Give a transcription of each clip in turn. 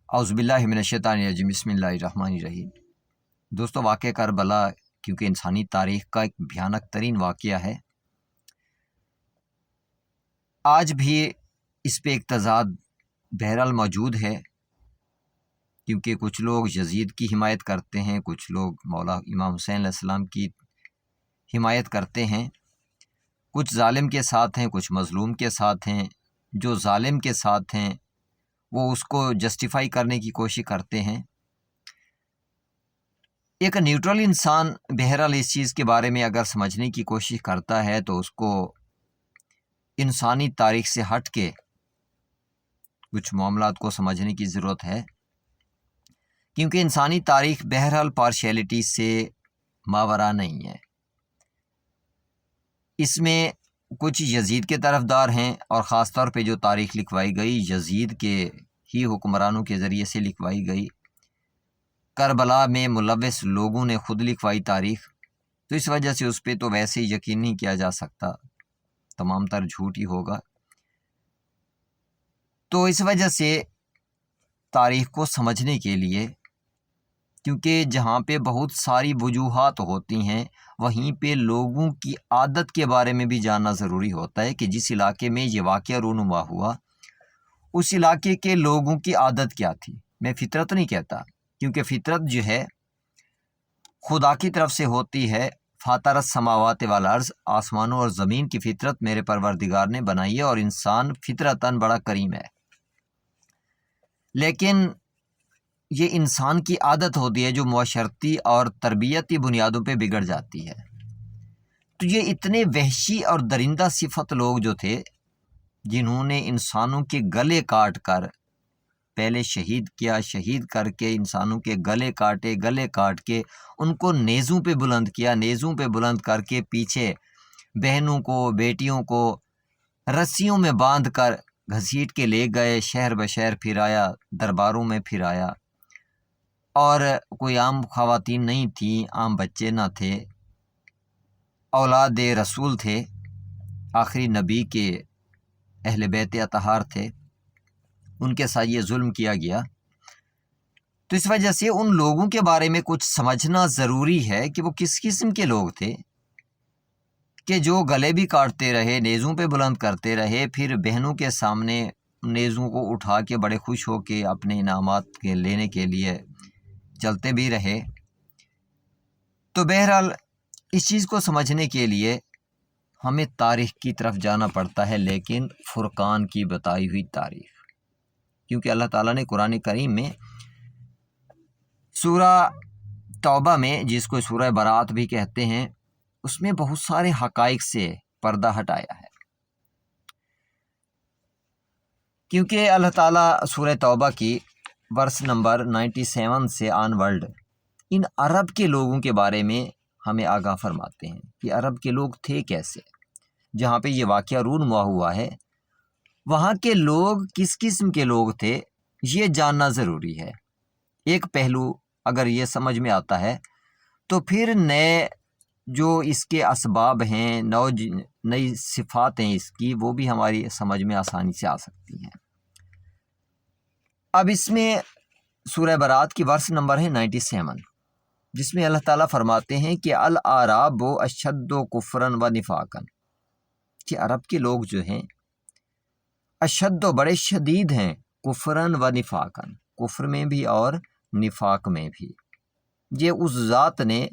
اعوذ باللہ من الشیطان الرجیم بسم اللہ الرحمن الرحیم۔ دوستو، واقعہ کربلا کیونکہ انسانی تاریخ کا ایک بھیانک ترین واقعہ ہے، آج بھی اس پہ ایک تضاد بہرحال موجود ہے، کیونکہ کچھ لوگ یزید کی حمایت کرتے ہیں، کچھ لوگ مولا امام حسین علیہ السلام کی حمایت کرتے ہیں، کچھ ظالم کے ساتھ ہیں، کچھ مظلوم کے ساتھ ہیں۔ جو ظالم کے ساتھ ہیں وہ اس کو جسٹیفائی کرنے کی کوشش کرتے ہیں۔ ایک نیوٹرل انسان بہرحال اس چیز کے بارے میں اگر سمجھنے کی کوشش کرتا ہے تو اس کو انسانی تاریخ سے ہٹ کے کچھ معاملات کو سمجھنے کی ضرورت ہے، کیونکہ انسانی تاریخ بہرحال پارشیلٹی سے ماورا نہیں ہے۔ اس میں کچھ یزید کے طرفدار ہیں، اور خاص طور پہ جو تاریخ لکھوائی گئی یزید کے ہی حکمرانوں کے ذریعے سے لکھوائی گئی، کربلا میں ملوث لوگوں نے خود لکھوائی تاریخ، تو اس وجہ سے اس پہ تو ویسے ہی یقین نہیں کیا جا سکتا، تمام تر جھوٹ ہی ہوگا۔ تو اس وجہ سے تاریخ کو سمجھنے کے لیے، کیونکہ جہاں پہ بہت ساری وجوہات ہوتی ہیں وہیں پہ لوگوں کی عادت کے بارے میں بھی جاننا ضروری ہوتا ہے کہ جس علاقے میں یہ واقعہ رونما ہوا اس علاقے کے لوگوں کی عادت کیا تھی۔ میں فطرت نہیں کہتا، کیونکہ فطرت جو ہے خدا کی طرف سے ہوتی ہے۔ فاطر السماوات والارض، آسمانوں اور زمین کی فطرت میرے پروردگار نے بنائی ہے، اور انسان فطرتاً بڑا کریم ہے، لیکن یہ انسان کی عادت ہوتی ہے جو معاشرتی اور تربیتی بنیادوں پہ بگڑ جاتی ہے۔ تو یہ اتنے وحشی اور درندہ صفت لوگ جو تھے، جنہوں نے انسانوں کے گلے کاٹ کر پہلے شہید کیا، شہید کر کے انسانوں کے گلے کاٹے، گلے کاٹ کے ان کو نیزوں پہ بلند کیا، نیزوں پہ بلند کر کے پیچھے بہنوں کو، بیٹیوں کو رسیوں میں باندھ کر گھسیٹ کے لے گئے، شہر بشہر پھرایا، درباروں میں پھرایا، اور کوئی عام خواتین نہیں تھیں، عام بچے نہ تھے، اولاد رسول تھے، آخری نبی کے اہل بیت اطہار تھے، ان کے ساتھ یہ ظلم کیا گیا۔ تو اس وجہ سے ان لوگوں کے بارے میں کچھ سمجھنا ضروری ہے کہ وہ کس قسم کے لوگ تھے، کہ جو گلے بھی کاٹتے رہے، نیزوں پہ بلند کرتے رہے، پھر بہنوں کے سامنے نیزوں کو اٹھا کے بڑے خوش ہو کے اپنے انعامات کے لینے کے لیے چلتے بھی رہے۔ تو بہرحال اس چیز کو سمجھنے کے لیے ہمیں تاریخ کی طرف جانا پڑتا ہے، لیکن فرقان کی بتائی ہوئی تاریخ، کیونکہ اللہ تعالیٰ نے قرآن کریم میں سورہ توبہ میں، جس کو سورہ برات بھی کہتے ہیں، اس میں بہت سارے حقائق سے پردہ ہٹایا ہے، کیونکہ اللہ تعالیٰ سورہ توبہ کی ورس نمبر 97 سے آن ورلڈ ان عرب کے لوگوں کے بارے میں ہمیں آگاہ فرماتے ہیں کہ عرب کے لوگ تھے کیسے۔ جہاں پہ یہ واقعہ رونما ہوا ہے وہاں کے لوگ کس قسم کے لوگ تھے، یہ جاننا ضروری ہے۔ ایک پہلو اگر یہ سمجھ میں آتا ہے تو پھر نئے جو اس کے اسباب ہیں، نئی صفات ہیں اس کی، وہ بھی ہماری سمجھ میں آسانی سے آ سکتی ہیں۔ اب اس میں سورہ برات کی ورس نمبر ہے 97، جس میں اللہ تعالیٰ فرماتے ہیں کہ الاعراب اشد کفرا و نفاقا، کہ عرب کے لوگ جو ہیں اشد و بڑے شدید ہیں، کفرا و نفاقا، کفر میں بھی اور نفاق میں بھی۔ یہ اس ذات نے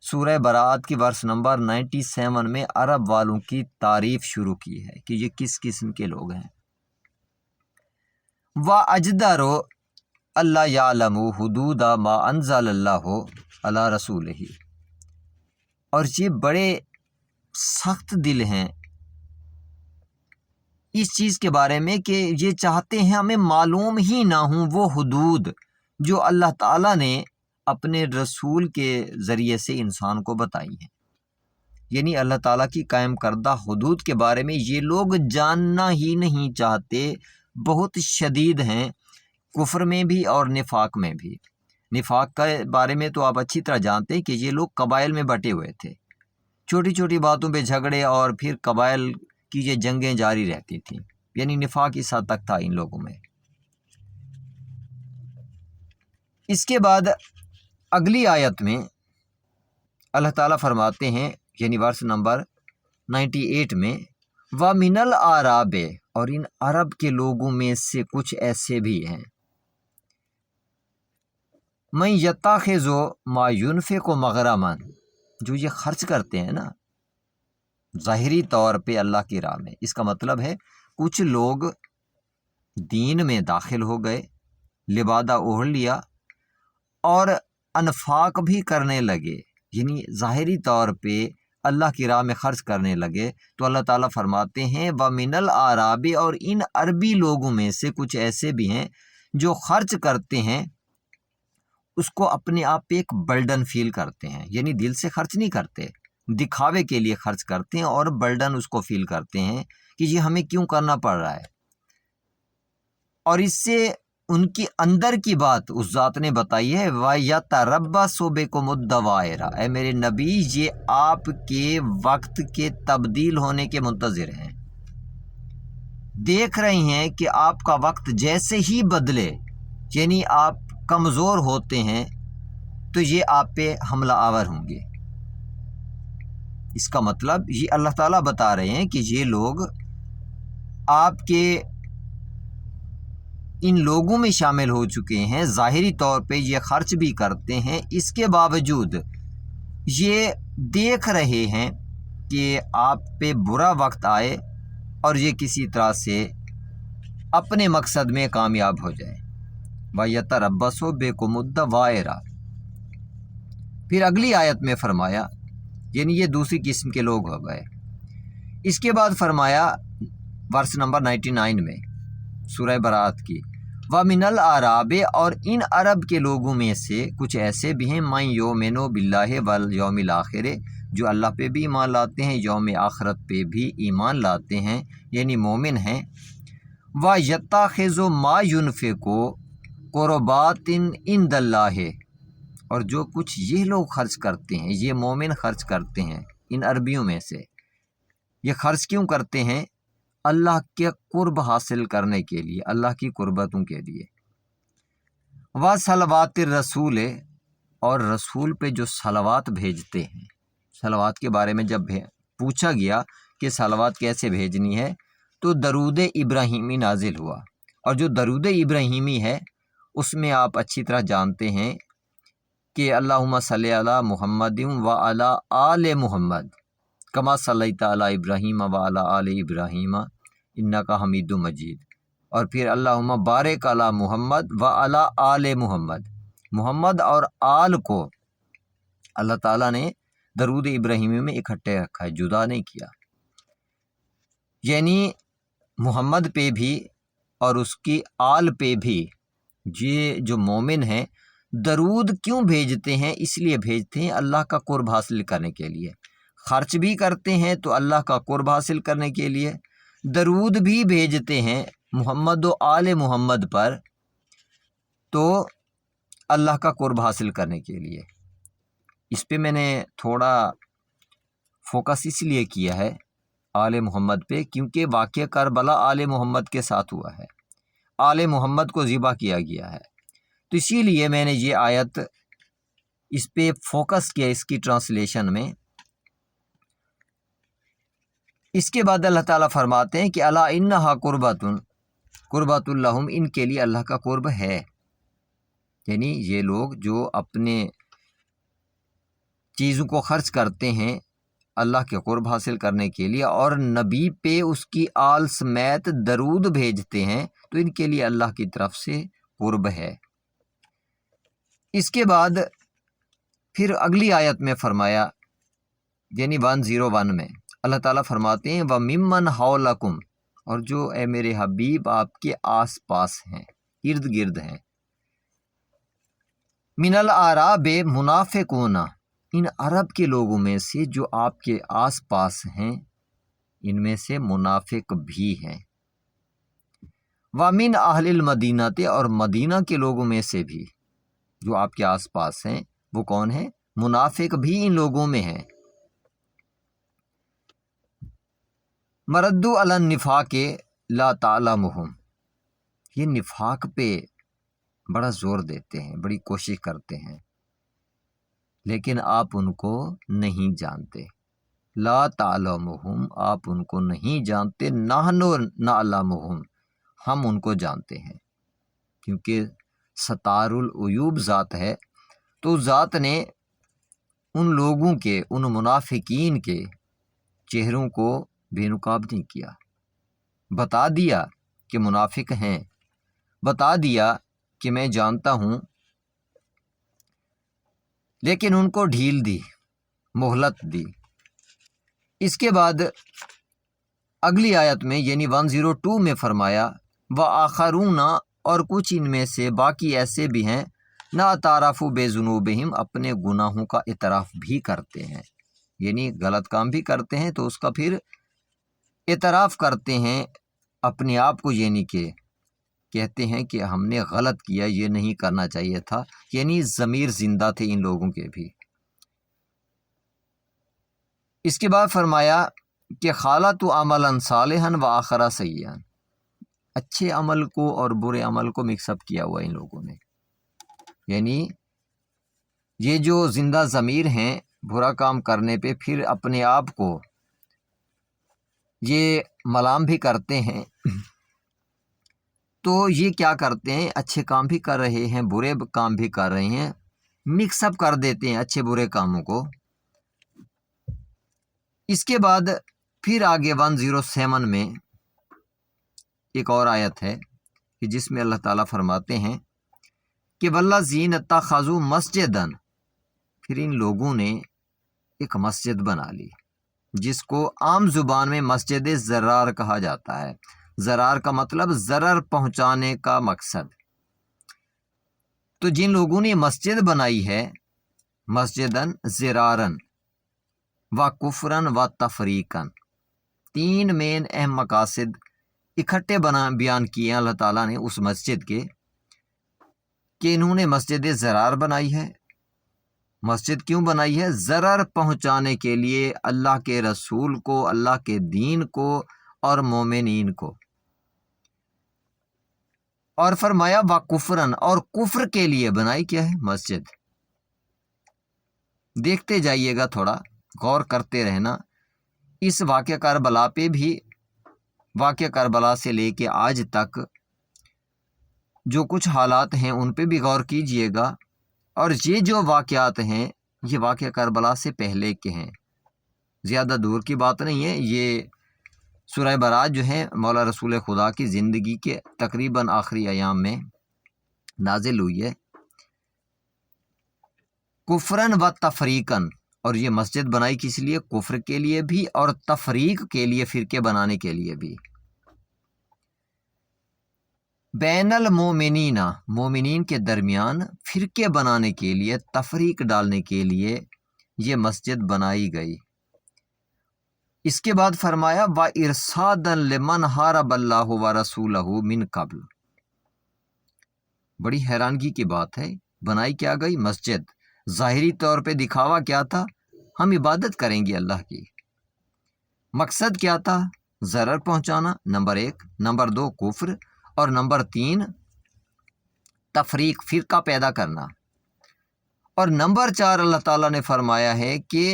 سورہ برات کی ورس نمبر 97 میں عرب والوں کی تعریف شروع کی ہے کہ یہ کس قسم کے لوگ ہیں۔ وَأَجْدَرُ اللہ یعلم حدود ما انزل اللہ علی رسولہ، اور یہ بڑے سخت دل ہیں اس چیز کے بارے میں کہ یہ چاہتے ہیں ہمیں معلوم ہی نہ ہوں وہ حدود جو اللہ تعالیٰ نے اپنے رسول کے ذریعے سے انسان کو بتائی ہیں، یعنی اللہ تعالیٰ کی قائم کردہ حدود کے بارے میں یہ لوگ جاننا ہی نہیں چاہتے، بہت شدید ہیں کفر میں بھی اور نفاق میں بھی۔ نفاق کے بارے میں تو آپ اچھی طرح جانتے ہیں کہ یہ لوگ قبائل میں بٹے ہوئے تھے، چھوٹی چھوٹی باتوں پہ جھگڑے اور پھر قبائل کی یہ جنگیں جاری رہتی تھیں، یعنی نفاق اس حد تک تھا ان لوگوں میں۔ اس کے بعد اگلی آیت میں اللہ تعالیٰ فرماتے ہیں، یعنی ورس نمبر 98 میں، وَمِنَ الْأَعْرَابِ، اور ان عرب کے لوگوں میں سے کچھ ایسے بھی ہیں، مَن يَتَّخِذُ مَا يُنْفِقُ مَغْرَمًا، جو یہ خرچ کرتے ہیں نا ظاہری طور پہ اللہ کی راہ میں۔ اس کا مطلب ہے کچھ لوگ دین میں داخل ہو گئے، لبادہ اوڑھ لیا اور انفاق بھی کرنے لگے، یعنی ظاہری طور پہ اللہ کی راہ میں خرچ کرنے لگے، تو اللہ تعالیٰ فرماتے ہیں وَمِنَ الْأَعْرَابِ، اور ان عربی لوگوں میں سے کچھ ایسے بھی ہیں جو خرچ کرتے ہیں، اس کو اپنے آپ پہ ایک برڈن فیل کرتے ہیں، یعنی دل سے خرچ نہیں کرتے، دکھاوے کے لیے خرچ کرتے ہیں اور برڈن اس کو فیل کرتے ہیں کہ یہ ہمیں کیوں کرنا پڑ رہا ہے۔ اور اس سے ان کی اندر کی بات اس ذات نے بتائی ہے، وَيَتَرَبَّصُ بِكُمُ الدَّوَائِرَ، اے میرے نبی یہ آپ کے وقت کے تبدیل ہونے کے منتظر ہیں، دیکھ رہے ہیں کہ آپ کا وقت جیسے ہی بدلے، یعنی آپ کمزور ہوتے ہیں تو یہ آپ پہ حملہ آور ہوں گے۔ اس کا مطلب یہ اللہ تعالیٰ بتا رہے ہیں کہ یہ لوگ آپ کے ان لوگوں میں شامل ہو چکے ہیں، ظاہری طور پہ یہ خرچ بھی کرتے ہیں، اس کے باوجود یہ دیکھ رہے ہیں کہ آپ پہ برا وقت آئے اور یہ کسی طرح سے اپنے مقصد میں کامیاب ہو جائے۔ وَيَتَرَبَّصُ بِكُمُ الدَّوَائِرَ، پھر اگلی آیت میں فرمایا، یعنی یہ دوسری قسم کے لوگ ہو گئے۔ اس کے بعد فرمایا ورس نمبر 99 میں سورہ برات کی، وَمِنَ الْأَعْرَابِ، اور ان عرب کے لوگوں میں سے کچھ ایسے بھی ہیں، مَن يُؤْمِنُ بِاللَّهِ وَالْيَوْمِ الْآخِرِ، جو اللہ پہ بھی ایمان لاتے ہیں، یوم آخرت پہ بھی ایمان لاتے ہیں، یعنی مومن ہیں، وَيَتَّخِذُ مَا يُنْفِقُ قُرُبَاتٍ عِندَ اللَّهِ، اور جو کچھ یہ لوگ خرچ کرتے ہیں، یہ مومن خرچ کرتے ہیں ان عربیوں میں سے، یہ خرچ کیوں کرتے ہیں؟ اللہ کے قرب حاصل کرنے کے لیے، اللہ کی قربتوں کے لیے۔ وَصَلَوَاتِ الرَّسُولِ، اور رسول پہ جو صلوات بھیجتے ہیں، صلوات کے بارے میں جب پوچھا گیا کہ صلوات کیسے بھیجنی ہے تو درود ابراہیمی نازل ہوا، اور جو درود ابراہیمی ہے اس میں آپ اچھی طرح جانتے ہیں کہ اللہم صلی علی محمد وعلی آل محمد کما صلیت علی ابراہیم وعلی آل ابراہیم انک حمید مجید، اور پھر اللہم بارک علی محمد وعلی آل محمد، محمد اور آل کو اللہ تعالیٰ نے درود ابراہیمی میں اکٹھے رکھا ہے، جدا نہیں کیا، یعنی محمد پہ بھی اور اس کی آل پہ بھی یہ جو مومن ہیں درود کیوں بھیجتے ہیں؟ اس لیے بھیجتے ہیں اللہ کا قرب حاصل کرنے کے لیے، خرچ بھی کرتے ہیں تو اللہ کا قرب حاصل کرنے کے لیے، درود بھی بھیجتے ہیں محمد و آل محمد پر تو اللہ کا قرب حاصل کرنے کے لیے۔ اس پہ میں نے تھوڑا فوکس اس لیے کیا ہے آل محمد پہ، کیونکہ واقعہ کربلا آل محمد کے ساتھ ہوا ہے، آل محمد کو ذبح کیا گیا ہے، تو اسی لیے میں نے یہ آیت اس پہ فوکس کیا اس کی ٹرانسلیشن میں۔ اس کے بعد اللہ تعالیٰ فرماتے ہیں کہ الا انہا قربۃ لہم، ان کے لیے اللہ کا قرب ہے، یعنی یہ لوگ جو اپنے چیزوں کو خرچ کرتے ہیں اللہ کے قرب حاصل کرنے کے لیے اور نبی پہ اس کی آل سمیت درود بھیجتے ہیں، تو ان کے لیے اللہ کی طرف سے قرب ہے۔ اس کے بعد پھر اگلی آیت میں فرمایا، یعنی 101 میں اللہ تعالیٰ فرماتے ہیں وَمِمَّنْ حَوْلَكُمْ، اور جو اے میرے حبیب آپ کے آس پاس ہیں، ارد گرد ہیں، مِنَ الْأَعْرَابِ مُنَافِقُونَ، ان عرب کے لوگوں میں سے جو آپ کے آس پاس ہیں ان میں سے منافق بھی ہیں، وَمِنْ أَهْلِ الْمَدِينَةِ، اور مدینہ کے لوگوں میں سے بھی جو آپ کے آس پاس ہیں وہ کون ہیں؟ منافق بھی ان لوگوں میں ہیں۔ مردو علی النفاق لا تعلمہم، یہ نفاق پہ بڑا زور دیتے ہیں، بڑی کوشش کرتے ہیں، لیکن آپ ان کو نہیں جانتے۔ لا تعلمہم، آپ ان کو نہیں جانتے، نحن نعلمہم، ہم ان کو جانتے ہیں، کیونکہ ستار العیوب ذات ہے، تو ذات نے ان لوگوں کے، ان منافقین کے چہروں کو بے نقاب نہیں کیا، بتا دیا کہ منافق ہیں، بتا دیا کہ میں جانتا ہوں، لیکن ان کو ڈھیل دی، مہلت دی۔ اس کے بعد اگلی آیت میں یعنی 102 میں فرمایا وآخرون، اور کچھ ان میں سے باقی ایسے بھی ہیں نہ اعترافوا بذنوبہم، اپنے گناہوں کا اعتراف بھی کرتے ہیں، یعنی غلط کام بھی کرتے ہیں تو اس کا پھر اعتراف کرتے ہیں اپنے آپ کو، یعنی کہ کہتے ہیں کہ ہم نے غلط کیا، یہ نہیں کرنا چاہیے تھا، یعنی ضمیر زندہ تھے ان لوگوں کے بھی۔ اس کے بعد فرمایا کہ خالطوا عملا صالحا وآخر سیئا، اچھے عمل کو اور برے عمل کو مکس اپ کیا ہوا ان لوگوں نے، یعنی یہ جو زندہ ضمیر ہیں برا کام کرنے پہ پھر اپنے آپ کو یہ ملام بھی کرتے ہیں، تو یہ کیا کرتے ہیں، اچھے کام بھی کر رہے ہیں، برے کام بھی کر رہے ہیں، مکس اپ کر دیتے ہیں اچھے برے کاموں کو۔ اس کے بعد پھر آگے 107 میں ایک اور آیت ہے کہ جس میں اللہ تعالیٰ فرماتے ہیں کہ والذین اتخذوا مسجدا، پھر ان لوگوں نے ایک مسجد بنا لی جس کو عام زبان میں مسجد ضرار کہا جاتا ہے۔ ضرار کا مطلب ضرر پہنچانے کا مقصد۔ تو جن لوگوں نے مسجد بنائی ہے، مسجدن ضرارن و کفرن و تفریقن، تین مین اہم مقاصد اکٹھے بیان کیے ہیں اللہ تعالیٰ نے اس مسجد کے، کہ انہوں نے مسجد ضرار بنائی ہے۔ مسجد کیوں بنائی ہے؟ ضرر پہنچانے کے لیے اللہ کے رسول کو، اللہ کے دین کو اور مومنین کو۔ اور فرمایا وا کفرن، اور کفر کے لیے بنائی کیا ہے؟ مسجد۔ دیکھتے جائیے گا، تھوڑا غور کرتے رہنا، اس واقعہ کربلا پہ بھی، واقعہ کربلا سے لے کے آج تک جو کچھ حالات ہیں ان پہ بھی غور کیجئے گا، اور یہ جو واقعات ہیں یہ واقعہ کربلا سے پہلے کے ہیں، زیادہ دور کی بات نہیں ہے۔ یہ سورہ برات جو ہے مولا رسول خدا کی زندگی کے تقریباً آخری ایام میں نازل ہوئی ہے۔ کفرن و تفریقن، اور یہ مسجد بنائی کس لیے؟ کفر کے لیے بھی اور تفریق کے لیے، فرقے بنانے کے لیے بھی۔ بین المومنین، مومنین کے درمیان فرقے بنانے کے لیے، تفریق ڈالنے کے لیے یہ مسجد بنائی گئی۔ اس کے بعد فرمایا وَإِرْصَادًا لِمَنْ حَارَبَ اللَّهُ وَرَسُولَهُ مِنْ قَبْلُ، بڑی حیرانگی کی بات ہے، بنائی کیا گئی؟ مسجد۔ ظاہری طور پہ دکھاوا کیا تھا؟ ہم عبادت کریں گے اللہ کی۔ مقصد کیا تھا؟ ضرر پہنچانا، نمبر 1، نمبر 2 کفر، اور نمبر 3 تفریق، فرقہ پیدا کرنا، اور نمبر 4 اللہ تعالیٰ نے فرمایا ہے کہ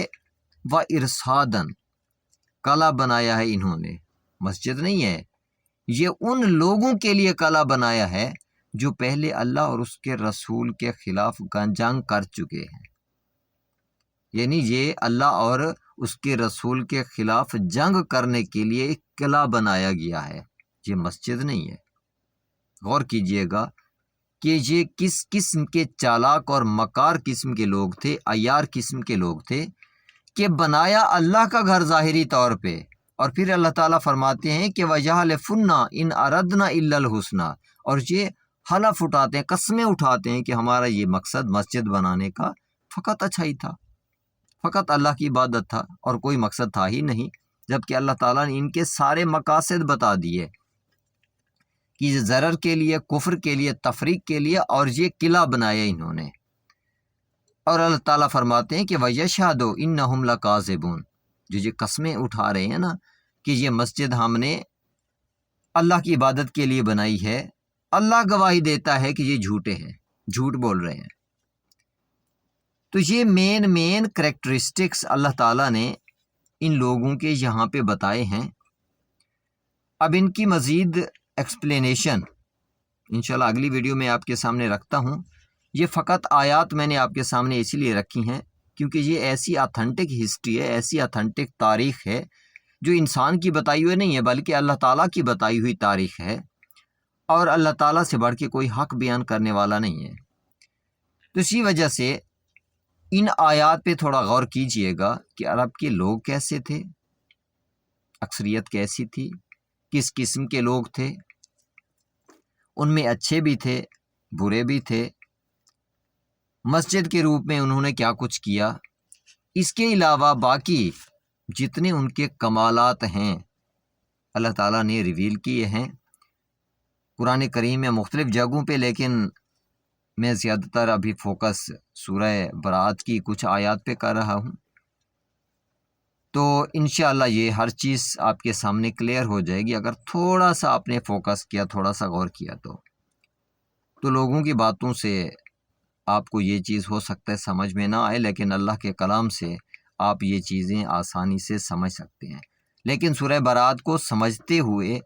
وَإِرْصَادًا، قلعہ بنایا ہے انہوں نے، مسجد نہیں ہے یہ، ان لوگوں کے لیے قلعہ بنایا ہے جو پہلے اللہ اور اس کے رسول کے خلاف جنگ کر چکے ہیں، یعنی یہ اللہ اور اس کے رسول کے خلاف جنگ کرنے کے لیے ایک قلعہ بنایا گیا ہے، یہ مسجد نہیں ہے۔ غور کیجئے گا کہ یہ کس قسم کے چالاک اور مکار قسم کے لوگ تھے، عیار قسم کے لوگ تھے، کہ بنایا اللہ کا گھر ظاہری طور پہ، اور پھر اللہ تعالیٰ فرماتے ہیں کہ وَيَحْلِفُنَّ إِنْ أَرَدْنَا إِلَّا الْحُسْنَى، اور یہ حلف اٹھاتے ہیں، قسمیں اٹھاتے ہیں کہ ہمارا یہ مقصد مسجد بنانے کا فقط اچھائی تھا، فقط اللہ کی عبادت تھا، اور کوئی مقصد تھا ہی نہیں، جبکہ اللہ تعالیٰ نے ان کے سارے مقاصد بتا دیے کہ یہ ضرر کے لیے، کفر کے لیے، تفریق کے لیے، اور یہ قلعہ بنایا انہوں نے۔ اور اللہ تعالیٰ فرماتے ہیں کہ وَيَشْهَدُ إِنَّهُمْ لَكَاذِبُونَ، جو یہ قسمیں اٹھا رہے ہیں نا کہ یہ مسجد ہم نے اللہ کی عبادت کے لیے بنائی ہے، اللہ گواہی دیتا ہے کہ یہ جھوٹے ہیں، جھوٹ بول رہے ہیں۔ تو یہ مین کریکٹرسٹکس اللہ تعالیٰ نے ان لوگوں کے یہاں پہ بتائے ہیں۔ اب ان کی مزید ایکسپلینیشن انشاءاللہ اگلی ویڈیو میں آپ کے سامنے رکھتا ہوں۔ یہ فقط آیات میں نے آپ کے سامنے اسی لیے رکھی ہیں کیونکہ یہ ایسی آتھنٹک ہسٹری ہے، ایسی آتھنٹک تاریخ ہے جو انسان کی بتائی ہوئی نہیں ہے بلکہ اللہ تعالیٰ کی بتائی ہوئی تاریخ ہے، اور اللہ تعالیٰ سے بڑھ کے کوئی حق بیان کرنے والا نہیں ہے۔ تو اسی وجہ سے ان آیات پہ تھوڑا غور کیجئے گا کہ عرب کے لوگ کیسے تھے، اکثریت کیسی تھی، کس قسم کے لوگ تھے، ان میں اچھے بھی تھے، برے بھی تھے، مسجد کے روپ میں انہوں نے کیا کچھ کیا، اس کے علاوہ باقی جتنے ان کے کمالات ہیں اللہ تعالیٰ نے ریویل کیے ہیں قرآن کریم میں مختلف جگہوں پہ، لیکن میں زیادہ تر ابھی فوکس سورہ برات کی کچھ آیات پہ کر رہا ہوں۔ تو انشاءاللہ یہ ہر چیز آپ کے سامنے کلیئر ہو جائے گی اگر تھوڑا سا آپ نے فوکس کیا، تھوڑا سا غور کیا تو لوگوں کی باتوں سے آپ کو یہ چیز ہو سکتا ہے سمجھ میں نہ آئے، لیکن اللہ کے کلام سے آپ یہ چیزیں آسانی سے سمجھ سکتے ہیں۔ لیکن سورہ برات کو سمجھتے ہوئے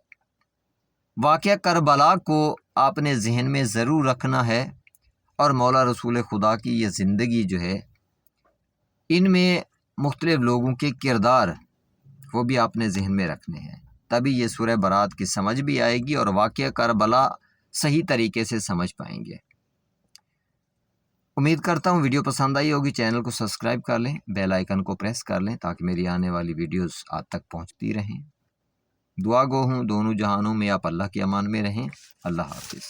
واقعہ کربلا کو آپ نے ذہن میں ضرور رکھنا ہے، اور مولا رسول خدا کی یہ زندگی جو ہے ان میں مختلف لوگوں کے کردار وہ بھی آپ نے ذہن میں رکھنے ہیں، تبھی یہ سورہ برات کی سمجھ بھی آئے گی اور واقعہ کربلا صحیح طریقے سے سمجھ پائیں گے۔ امید کرتا ہوں ویڈیو پسند آئی ہوگی، چینل کو سبسکرائب کر لیں، بیل آئیکن کو پریس کر لیں تاکہ میری آنے والی ویڈیوز آپ تک پہنچتی رہیں۔ دعا گو ہوں دونوں جہانوں میں آپ اللہ کے امان میں رہیں۔ اللہ حافظ۔